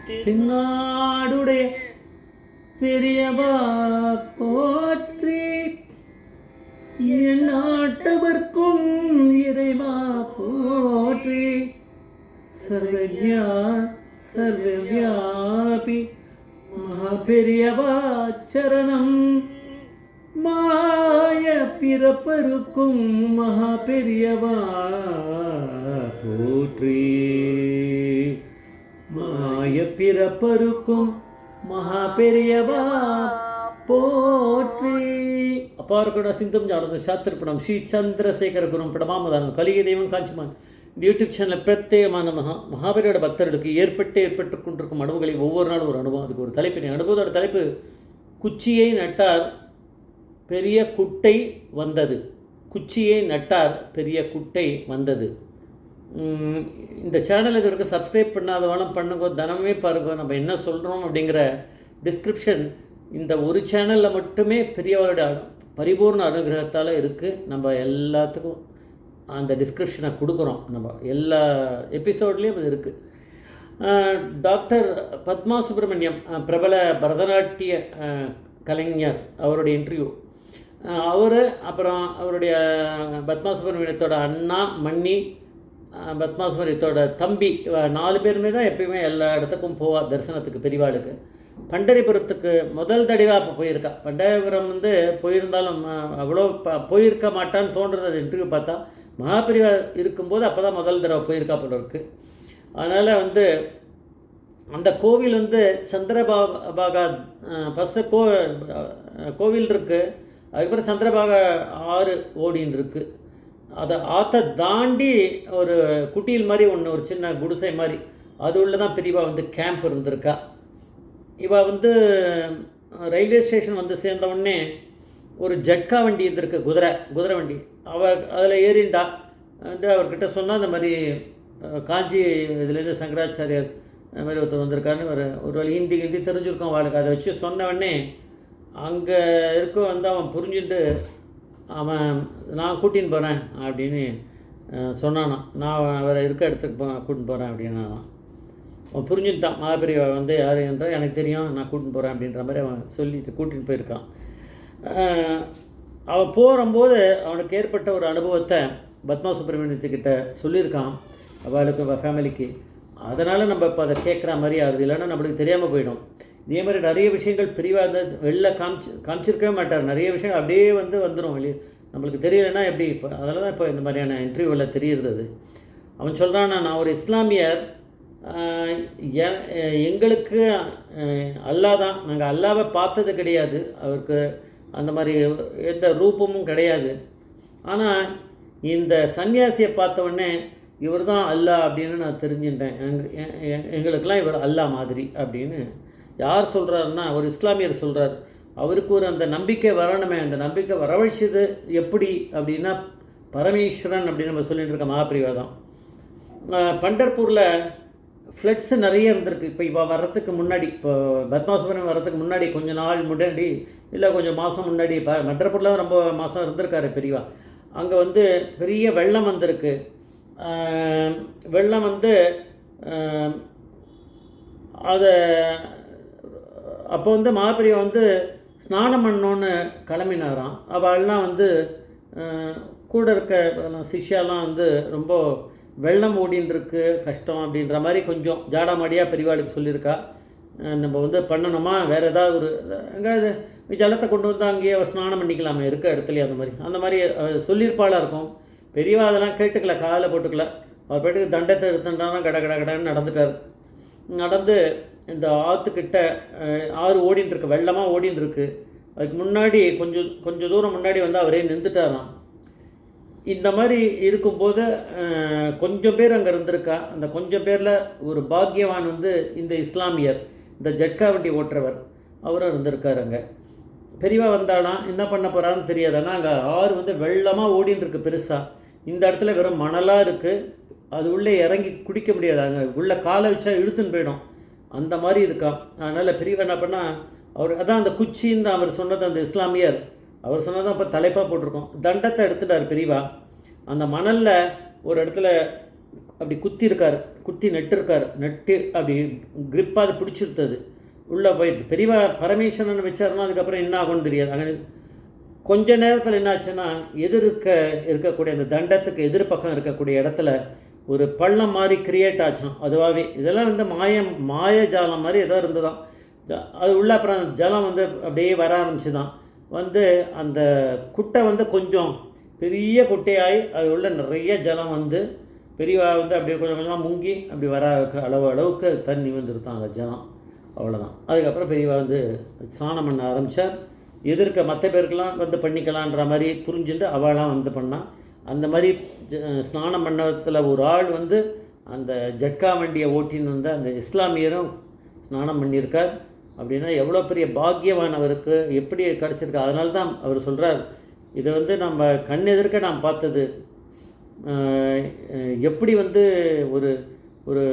பின்னாடுடைய பெரியவா போற்றி, என் நாட்டவர்க்கும் இறைவா போற்றி, சர்வஜா சர்வவியாபி மகாபெரியவா சரணம், மாய பிறப்பருக்கும் மகாபெரியவா போற்றி, மாய பிறப்பருக்கும் மகாபெரியவா போற்றி. அப்பார்கட சிந்தம் ஜானத சாஸ்திரப்படம் ஸ்ரீ சந்திரசேகர குரும் படமாமதானம் கலிக தெய்வம் காஞ்சிமான். இந்த யூடியூப் சேனலில் பிரத்யேகமான மகாபெரியோட பக்தர்களுக்கு ஏற்பட்டு கொண்டிருக்கும் அனுபவங்களை ஒவ்வொரு நாளும் ஒரு அனுபவம், அதுக்கு ஒரு தலைப்பினை அனுபவத்தோட தலைப்பு குச்சியை நட்டார் பெரிய குட்டை வந்தது. குச்சியை நட்டார் பெரிய குட்டை வந்தது. இந்த சேனல் இது வரைக்கும் சப்ஸ்கிரைப் பண்ணாதவனும் பண்ணுங்க, தினமே பாருங்க நம்ம என்ன சொல்கிறோம் அப்படிங்கிற டிஸ்கிரிப்ஷன் இந்த ஒரு சேனலில் மட்டுமே பெரியவருடைய பரிபூர்ண அனுகிரகத்தால் இருக்குது. நம்ம எல்லாத்துக்கும் அந்த டிஸ்கிரிப்ஷனை கொடுக்குறோம், நம்ம எல்லா எபிசோட்லேயும் அது இருக்குது. டாக்டர் பத்மா சுப்பிரமணியம், பிரபல பரதநாட்டிய கலைஞர், அவருடைய இன்டர்வியூ, அவர் அப்புறம் அவருடைய பத்மா சுப்பிரமணியத்தோட அண்ணா மன்னி, பத்மா சுப்பிரமணியத்தோட தம்பி, 4 பேருமே தான் எப்பயுமே எல்லா இடத்துக்கும் போவாள் தரிசனத்துக்கு பெரியவாளுக்கு. பண்டரிபுரத்துக்கு முதல் தடவை அப்போ போயிருக்கா. பண்டரிபுரம் போயிருந்தாலும் அவ்வளோ போயிருக்க மாட்டான்னு தோன்றுறது அது இன்டர்வியூ பார்த்தா. மகாபெரிவா இருக்கும்போது அப்போ தான் முதல் தடவை போயிருக்கா போல இருக்குது. அதனால் அந்த கோவில் சந்திரபாகா ஃபஸ்ட்டு கோவில் இருக்குது, அதுக்கப்புறம் சந்திரபாகா ஆறு ஓடின்னு இருக்குது. அதை ஆற்றை தாண்டி ஒரு குட்டியில் மாதிரி ஒன்று, ஒரு சின்ன குடிசை மாதிரி, அது உள்ள தான் பெரியவா கேம்ப் இருந்திருக்கா. இவள் ரயில்வே ஸ்டேஷன் சேர்ந்த உடனே ஒரு ஜட்கா வண்டி இருந்திருக்கு, குதிரை வண்டி. அவள் அதில் ஏறிண்டா. அவர்கிட்ட சொன்னால் அந்த மாதிரி காஞ்சி இதுலேருந்து சங்கராச்சாரியார் அந்த மாதிரி ஒருத்தர் வந்திருக்காருன்னு ஒரு வழி ஹிந்தி தெரிஞ்சிருக்கோம் அவளுக்கு. அதை வச்சு சொன்ன உடனே அங்கே இருக்க அவன் புரிஞ்சுட்டு அவன் நான் கூட்டின்னு போகிறேன் அப்படின்னு சொன்னானான். நான் அவரை இருக்க இடத்துக்கு கூட்டின்னு போகிறேன் அப்படின்னு அவன் புரிஞ்சுட்டான். மகாபெரிவா யார் என்றால் எனக்கு தெரியும், நான் கூட்டின்னு போகிறேன் அப்படின்ற மாதிரி அவன் சொல்லிட்டு கூட்டின்னு போயிருக்கான். அவன் போகும்போது அவனுக்கு ஏற்பட்ட ஒரு அனுபவத்தை பத்மா சுப்பிரமணியத்துக்கிட்ட சொல்லியிருக்கான், அவளுக்கு ஃபேமிலிக்கு. அதனால் நம்ம இப்போ அதை கேட்குற மாதிரி ஆகுது, இல்லைன்னா நம்மளுக்கு தெரியாமல் போயிடும். இதே மாதிரி நிறைய விஷயங்கள் பெரியவா வெளில காமிச்சிருக்கவே மாட்டார். நிறைய விஷயங்கள் அப்படியே வந்துடும் வெளியே, நம்மளுக்கு தெரியலைன்னா எப்படி. இப்போ அதில் தான் இப்போ இந்த மாதிரியான இன்டர்வியூவில் தெரியுறது. அவன் சொல்கிறான், நான் ஒரு இஸ்லாமியர், எங்களுக்கு அல்லாஹ் தான், நாங்கள் அல்லாவை பார்த்தது கிடையாது, அவருக்கு அந்த மாதிரி எந்த ரூபமும் கிடையாது. ஆனால் இந்த சன்னியாசியை பார்த்தவொடனே இவர் தான் அல்லாஹ் அப்படின்னு நான் தெரிஞ்சுட்டேன். எங்களுக்கெல்லாம் இவர் அல்லாஹ் மாதிரி அப்படின்னு யார் சொல்கிறாருன்னா ஒரு இஸ்லாமியர் சொல்கிறார். அவருக்கு அந்த நம்பிக்கை வரணுமே, அந்த நம்பிக்கை வரவழைச்சது எப்படி அப்படின்னா பரமேஸ்வரன் அப்படின்னு நம்ம சொல்லிட்டு இருக்க மகாபெரிவா தான். பண்டர்பூரில் ஃப்ளட்ஸு நிறைய இருந்திருக்கு. இப்போ இவள் வர்றதுக்கு முன்னாடி, இப்போ பத்மா சுப்பிரமணியம் வர்றதுக்கு முன்னாடி கொஞ்சம் நாள் முன்னாடி, இல்லை கொஞ்சம் மாதம் முன்னாடி, பண்டர்பூரில் தான் ரொம்ப மாதம் இருந்திருக்காரு பெரியவா. அங்கே பெரிய வெள்ளம் வந்திருக்கு. வெள்ளம் அதை அப்போ மகாபெரிவா ஸ்நானம் பண்ணோன்னு கிளம்பினாராம். அவள்லாம் கூட இருக்க சிஷ்யாலாம் ரொம்ப வெள்ளம் ஓடின்னு இருக்கு, கஷ்டம் அப்படின்ற மாதிரி கொஞ்சம் ஜாடாமாடியாக பெரியவாளுக்கு சொல்லியிருக்கா. நம்ம பண்ணணுமா, வேறு ஏதாவது ஒரு எங்கேயாவது ஜலத்தை கொண்டு அங்கேயே ஸ்நானம் பண்ணிக்கலாமே இருக்க இடத்துலையே, அந்த மாதிரி சொல்லியிருப்பாளாக இருக்கும். பெரியவா அதெல்லாம் கேட்டுக்கல, காதில் போட்டுக்கல. அவர் போய்ட்டு தண்டத்தை எடுத்துட்டானா கடன்னு நடந்துட்டார். நடந்து இந்த ஆற்றுக்கிட்ட ஆறு ஓடின்னு இருக்கு, வெள்ளமாக ஓடின்னு இருக்கு. அதுக்கு முன்னாடி கொஞ்சம் தூரம் முன்னாடி அவரே நின்றுட்டாராம். இந்த மாதிரி இருக்கும்போது கொஞ்சம் பேர் அங்கே இருந்திருக்கா. அந்த கொஞ்சம் பேரில் ஒரு பாக்யவான் இந்த இஸ்லாமியர், இந்த ஜட்கா வண்டி ஓட்டுறவர், அவரும் இருந்திருக்கார். அங்கே பெரியவா வந்தாலாம், என்ன பண்ண போகிறான்னு தெரியாது. ஆனால் அங்கே ஆறு வெள்ளமாக ஓடின்னு இருக்குது பெருசாக. இந்த இடத்துல வெறும் மணலாக இருக்குது, அது உள்ளே இறங்கி குடிக்க முடியாது, அங்கே உள்ளே காலை வச்சா இழுத்துன்னு போயிடும், அந்த மாதிரி இருக்கான். அதனால் பெரியவா என்ன பண்ணால், அவர் அதான் அந்த குச்சின்னு அவர் சொன்னது, அந்த இஸ்லாமியர் அவர் சொன்னதான் இப்போ தலைப்பாக போட்டிருக்கோம். தண்டத்தை எடுத்துட்டார் பெரியவா. அந்த மணலில் ஒரு இடத்துல அப்படி குத்தி இருக்கார், குத்தி நட்டிருக்கார், நட்டு அப்படி கிரிப்பாக அது பிடிச்சிருத்தது, உள்ளே போயிடுது. பெரியவா பரமேஸ்வரன் வச்சாருன்னா அதுக்கப்புறம் என்ன ஆகும்னு தெரியாது. அங்கே கொஞ்ச நேரத்தில் என்னாச்சுன்னா எதிர்க்க இருக்கக்கூடிய அந்த தண்டத்துக்கு எதிர்பக்கம் இருக்கக்கூடிய இடத்துல ஒரு பள்ளம் மாதிரி கிரியேட் ஆச்சான் அதுவாகவே. இதெல்லாம் வந்து மாயஜாலம் மாதிரி ஏதோ இருந்துதான். அது உள்ள அப்புறம் ஜலம் வந்து அப்படியே வர ஆரம்பிச்சுதான். வந்து அந்த குட்டை வந்து கொஞ்சம் பெரிய குட்டையாகி அது உள்ள நிறைய ஜலம் வந்து பெரியவா வந்து அப்படியே கொஞ்சம் கொஞ்சமாக முங்கி அப்படி வர அளவுக்கு தண்ணி வந்துருத்தான் அந்த ஜலம். அவ்வளோதான். அதுக்கப்புறம் பெரியவா வந்து ஸ்நானம் பண்ண ஆரம்பித்தார். எதிர்க்க மற்ற பேருக்கெல்லாம் வந்து பண்ணிக்கலான்ற மாதிரி புரிஞ்சுட்டு அவளாம் வந்து பண்ணால். அந்த மாதிரி ஸ்நானம் பண்ணத்தில் ஒரு ஆள் வந்து அந்த ஜட்கா வண்டியை ஓட்டின்னு வந்து அந்த இஸ்லாமியரும் ஸ்நானம் பண்ணியிருக்கார். அப்படின்னா எவ்வளோ பெரிய பாக்கியவான் அவருக்கு எப்படி கிடச்சிருக்கு. அதனால தான் அவர் சொல்கிறார், இதை வந்து நம்ம கண் எதிர்க்க நாம் பார்த்தது. எப்படி வந்து ஒரு ஒரு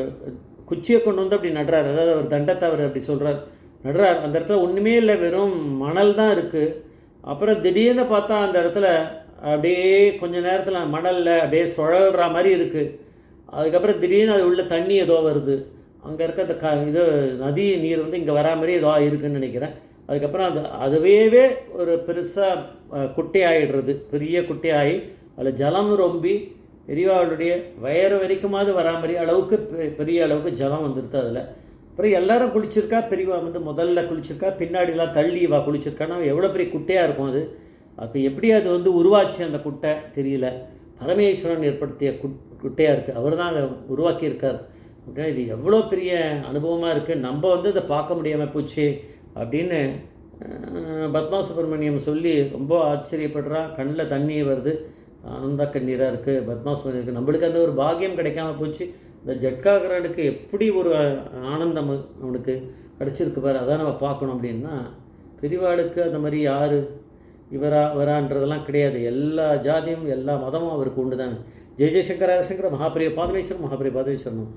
குச்சியை கொண்டு வந்து அப்படி நடுறார். அதாவது அவர் தண்டத்தை அவர் அப்படி சொல்கிறார், நடுறார். அந்த இடத்துல ஒன்றுமே இல்லை, வெறும் மணல் தான் இருக்குது. அப்புறம் திடீர்னு பார்த்தா அந்த இடத்துல அப்படியே கொஞ்ச நேரத்தில் மணலில் அப்படியே சுழல்ற மாதிரி இருக்குது. அதுக்கப்புறம் திடீர்னு அது உள்ள தண்ணி ஏதோ வருது. அங்கே இருக்க அந்த இது நதி நீர் வந்து இங்கே வரா மாதிரி ஏதோ இருக்குதுன்னு நினைக்கிறேன். அதுக்கப்புறம் அதுவே ஒரு பெருசாக குட்டையாகிடுறது, பெரிய குட்டையாகி அதில் ஜலம் ரொம்பி பெரியவாளுடைய வயறு வரைக்குமாவது வரா மாதிரி அளவுக்கு பெரிய அளவுக்கு ஜலம் வந்துடுது அதில். அப்புறம் எல்லோரும் குளிச்சிருக்கா. பெரியவா வந்து முதல்ல குளிச்சிருக்கா, பின்னாடிலாம் தள்ளி வா குளிச்சிருக்கான்னா எவ்வளோ பெரிய குட்டையாக இருக்கும் அது. அப்போ எப்படி அது வந்து உருவாச்சு அந்த குட்டை தெரியல. பரமேஸ்வரன் ஏற்படுத்திய குட்டையாக இருக்குது, அவர் தான் அதை உருவாக்கியிருக்கார். அப்படின்னா இது எவ்வளோ பெரிய அனுபவமாக இருக்குது. நம்ம வந்து இதை பார்க்க முடியாமல் போச்சு அப்படின்னு பத்மா சுப்பிரமணியம் சொல்லி ரொம்ப ஆச்சரியப்படுறா. கண்ணில் தண்ணி வருது, ஆனந்த கண்ணீராக இருக்குது. பத்மா சுப்பிரமணியருக்கு நம்மளுக்கு அந்த ஒரு பாக்கியம் கிடைக்காம போச்சு. இந்த ஜட்காகரனுக்கு எப்படி ஒரு ஆனந்தம் அவனுக்கு கிடச்சிருக்கு பாரு, அதான் நம்ம பார்க்கணும். அப்படின்னா பெரியவாளுக்கு அந்த மாதிரி யார் வரான்றதெல்லாம் கிடையாது. எல்லா ஜாதியும் எல்லா மதமும் அவருக்கு உண்டு தானே. ஜெய ஜெயசங்கர ஹரசங்கர மகாபிரிய பாதமேஸ்வரன் மகாபிரிய பாதமேஸ்வரனும்.